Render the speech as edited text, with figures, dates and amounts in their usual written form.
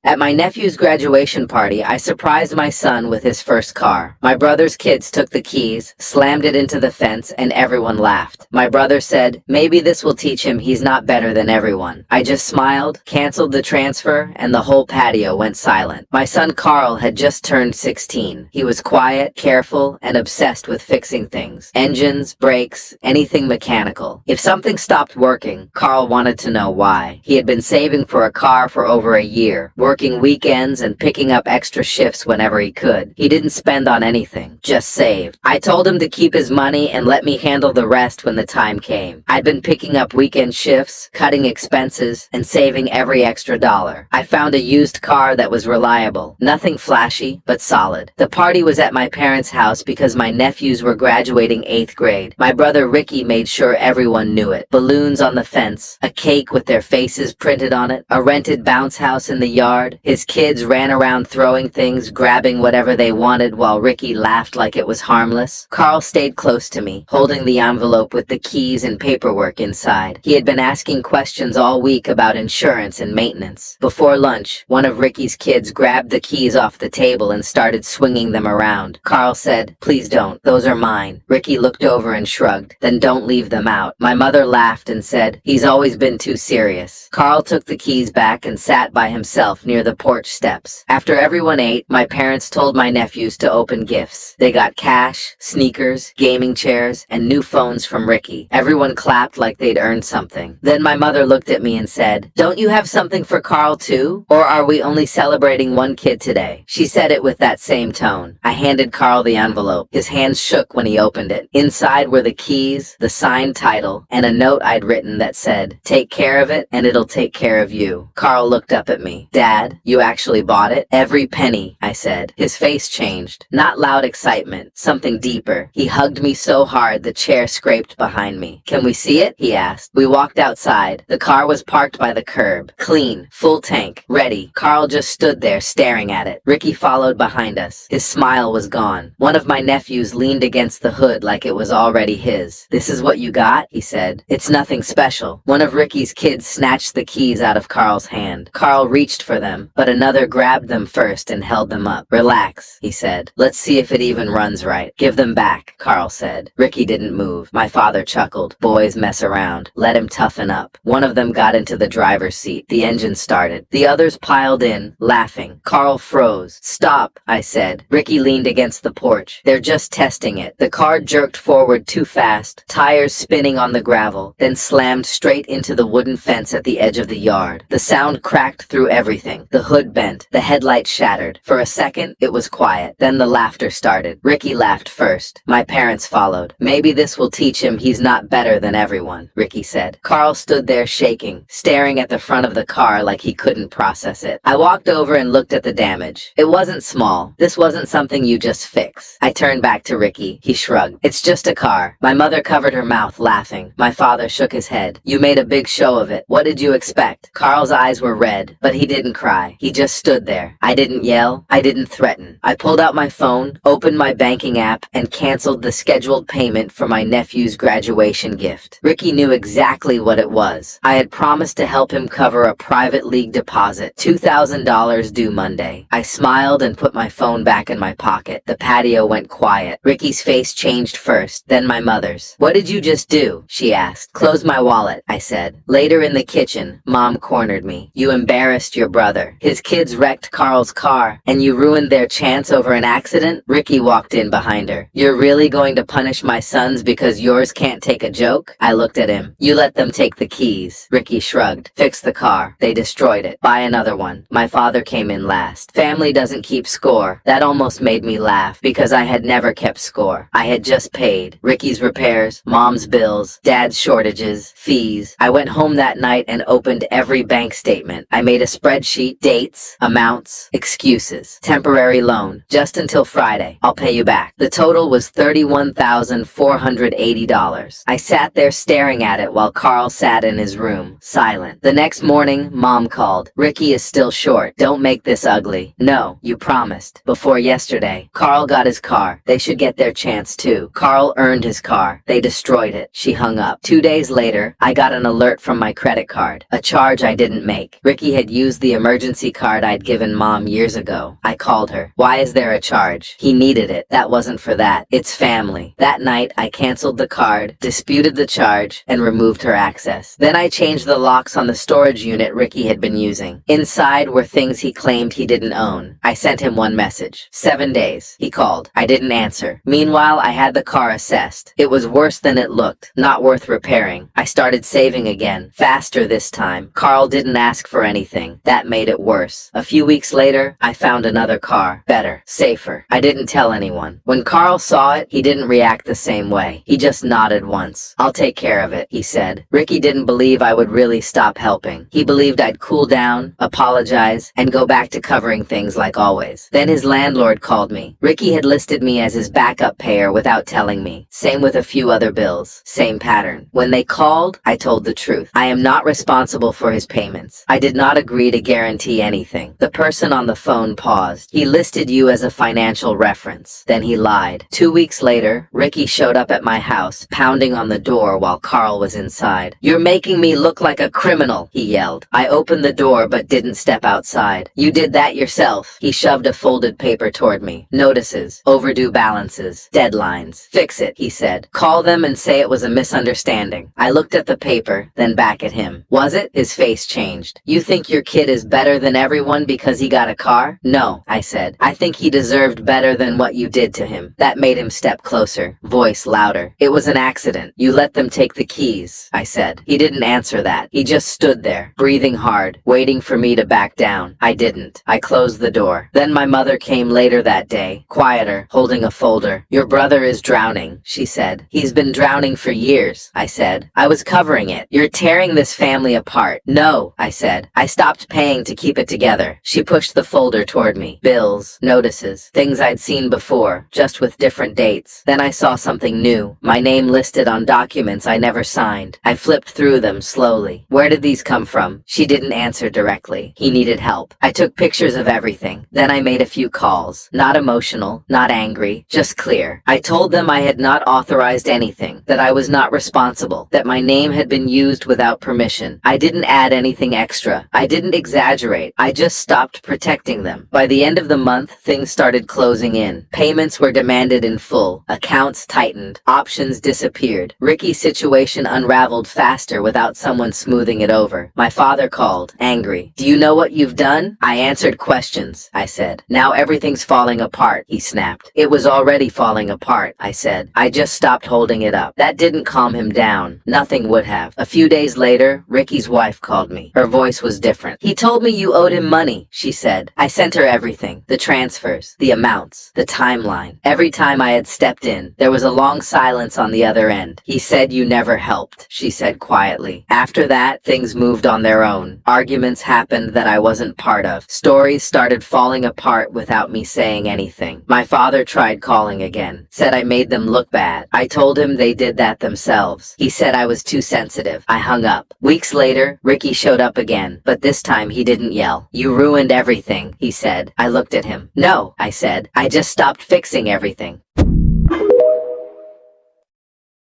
At my nephew's graduation party, I surprised my son with his first car. My brother's kids took the keys, slammed it into the fence, and everyone laughed. My brother said, maybe this will teach him he's not better than everyone. I just smiled, canceled the transfer, and the whole patio went silent. My son Carl had just turned 16. He was quiet, careful, and obsessed with fixing things. Engines, brakes, anything mechanical. If something stopped working, Carl wanted to know why. He had been saving for a car for over a year, working weekends and picking up extra shifts whenever he could. He didn't spend on anything, just saved. I told him to keep his money and let me handle the rest when the time came. I'd been picking up weekend shifts, cutting expenses, and saving every extra dollar. I found a used car that was reliable. Nothing flashy, but solid. The party was at my parents' house because my nephews were graduating 8th grade. My brother Ricky made sure everyone knew it. Balloons on the fence, a cake with their faces printed on it, a rented bounce house in the yard. His kids ran around throwing things, grabbing whatever they wanted while Ricky laughed like it was harmless. Carl stayed close to me, holding the envelope with the keys and paperwork inside. He had been asking questions all week about insurance and maintenance. Before lunch, one of Ricky's kids grabbed the keys off the table and started swinging them around. Carl said, please don't, those are mine. Ricky looked over and shrugged, then don't leave them out. My mother laughed and said, he's always been too serious. Carl took the keys back and sat by himself near the porch steps. After everyone ate, my parents told my nephews to open gifts. They got cash, sneakers, gaming chairs, and new phones from Ricky. Everyone clapped like they'd earned something. Then my mother looked at me and said, don't you have something for Carl too? Or are we only celebrating one kid today? She said it with that same tone. I handed Carl the envelope. His hands shook when he opened it. Inside were the keys, the signed title, and a note I'd written that said, take care of it and it'll take care of you. Carl looked up at me. Dad, you actually bought it? Every penny, I said. His face changed. Not loud excitement, something deeper. He hugged me so hard the chair scraped behind me. Can we see it? He asked. We walked outside. The car was parked by the curb. Clean, full tank, ready. Carl just stood there staring at it. Ricky followed behind us. His smile was gone. One of my nephews leaned against the hood like it was already his. This is what you got? He said. It's nothing special. One of Ricky's kids snatched the keys out of Carl's hand. Carl reached for them, but another grabbed them first and held them up. Relax, he said. Let's see if it even runs right. Give them back, Carl said. Ricky didn't move. My father chuckled. Boys mess around. Let him toughen up. One of them got into the driver's seat. The engine started. The others piled in, laughing. Carl froze. Stop, I said. Ricky leaned against the porch. They're just testing it. The car jerked forward too fast, tires spinning on the gravel, then slammed straight into the wooden fence at the edge of the yard. The sound cracked through everything. The hood bent. The headlights shattered. For a second, it was quiet. Then the laughter started. Ricky laughed first. My parents followed. Maybe this will teach him he's not better than everyone, Ricky said. Carl stood there shaking, staring at the front of the car like he couldn't process it. I walked over and looked at the damage. It wasn't small. This wasn't something you just fix. I turned back to Ricky. He shrugged. It's just a car. My mother covered her mouth, laughing. My father shook his head. You made a big show of it. What did you expect? Carl's eyes were red, but he didn't cry. He just stood there. I didn't yell. I didn't threaten. I pulled out my phone, opened my banking app, and canceled the scheduled payment for my nephew's graduation gift. Ricky knew exactly what it was. I had promised to help him cover a private league deposit, $2,000 due Monday. I smiled and put my phone back in my pocket. The patio went quiet. Ricky's face changed first, then my mother's. What did you just do? She asked. Close my wallet, I said. Later in the kitchen, Mom cornered me. You embarrassed your brother. His kids wrecked Carl's car, and you ruined their chance over an accident? Ricky walked in behind her. You're really going to punish my sons because yours can't take a joke? I looked at him. You let them take the keys. Ricky shrugged. Fix the car. They destroyed it. Buy another one. My father came in last. Family doesn't keep score. That almost made me laugh because I had never kept score. I had just paid. Ricky's repairs, Mom's bills, Dad's shortages, fees. I went home that night and opened every bank statement. I made a spreadsheet, dates, amounts, excuses. Temporary loan, just until Friday. I'll pay you back. The total was $31,480. I sat there staring at it while Carl sat in his room, silent. The next morning, Mom called. Ricky is still short. Don't make this ugly. No, you promised. Before yesterday, Carl got his car. They should get their chance too. Carl earned his car. They destroyed it. She hung up. 2 days later, I got an alert from my credit card. A charge I didn't make. Ricky had used the emergency emergency card I'd given Mom years ago. I called her. Why is there a charge? He needed it. That wasn't for that. It's family. That night, I canceled the card, disputed the charge, and removed her access. Then I changed the locks on the storage unit Ricky had been using. Inside were things he claimed he didn't own. I sent him one message. 7 days. He called. I didn't answer. Meanwhile, I had the car assessed. It was worse than it looked. Not worth repairing. I started saving again. Faster this time. Carl didn't ask for anything. That made it worse. A few weeks later, I found another car. Better. Safer. I didn't tell anyone. When Carl saw it, he didn't react the same way. He just nodded once. I'll take care of it, he said. Ricky didn't believe I would really stop helping. He believed I'd cool down, apologize, and go back to covering things like always. Then his landlord called me. Ricky had listed me as his backup payer without telling me. Same with a few other bills. Same pattern. When they called, I told the truth. I am not responsible for his payments. I did not agree to guarantee anything. The person on the phone paused. He listed you as a financial reference. Then he lied. 2 weeks later, Ricky showed up at my house, pounding on the door while Carl was inside. "You're making me look like a criminal," he yelled. I opened the door but didn't step outside. "You did that yourself." He shoved a folded paper toward me. "Notices, overdue balances, deadlines. Fix it," he said. "Call them and say it was a misunderstanding." I looked at the paper, then back at him. "Was it?" His face changed. "You think your kid is better than everyone because he got a car?" "No," I said. "I think he deserved better than what you did to him." That made him step closer, voice louder. "It was an accident. You let them take the keys," I said. He didn't answer that. He just stood there, breathing hard, waiting for me to back down. I didn't. I closed the door. Then my mother came later that day, quieter, holding a folder. "Your brother is drowning," she said. "He's been drowning for years," I said. "I was covering it. You're tearing this family apart." "No," I said. "I stopped paying to keep it together." She pushed the folder toward me. Bills, notices, things I'd seen before, just with different dates. Then I saw something new. My name listed on documents I never signed. I flipped through them slowly. "Where did these come from?" She didn't answer directly. He needed help. I took pictures of everything. Then I made a few calls. Not emotional, not angry, just clear. I told them I had not authorized anything, that I was not responsible, that my name had been used without permission. I didn't add anything extra. I didn't exaggerate. I just stopped protecting them. By the end of the month, things started closing in. Payments were demanded in full. Accounts tightened. Options disappeared. Ricky's situation unraveled faster without someone smoothing it over. My father called, angry. "Do you know what you've done?" I answered questions, I said. "Now everything's falling apart," he snapped. "It was already falling apart," I said. "I just stopped holding it up." That didn't calm him down. Nothing would have. A few days later, Ricky's wife called me. Her voice was different. "He told me you owed him money," she said. I sent her everything. The transfers, the amounts, the timeline. Every time I had stepped in, there was a long silence on the other end. "He said you never helped," she said quietly. After that, things moved on their own. Arguments happened that I wasn't part of. Stories started falling apart without me saying anything. My father tried calling again. Said I made them look bad. I told him they did that themselves. He said I was too sensitive. I hung up. Weeks later, Ricky showed up again, but this time he didn't yell. "You ruined everything," he said. I looked at him. "No," I said. "I just stopped fixing everything."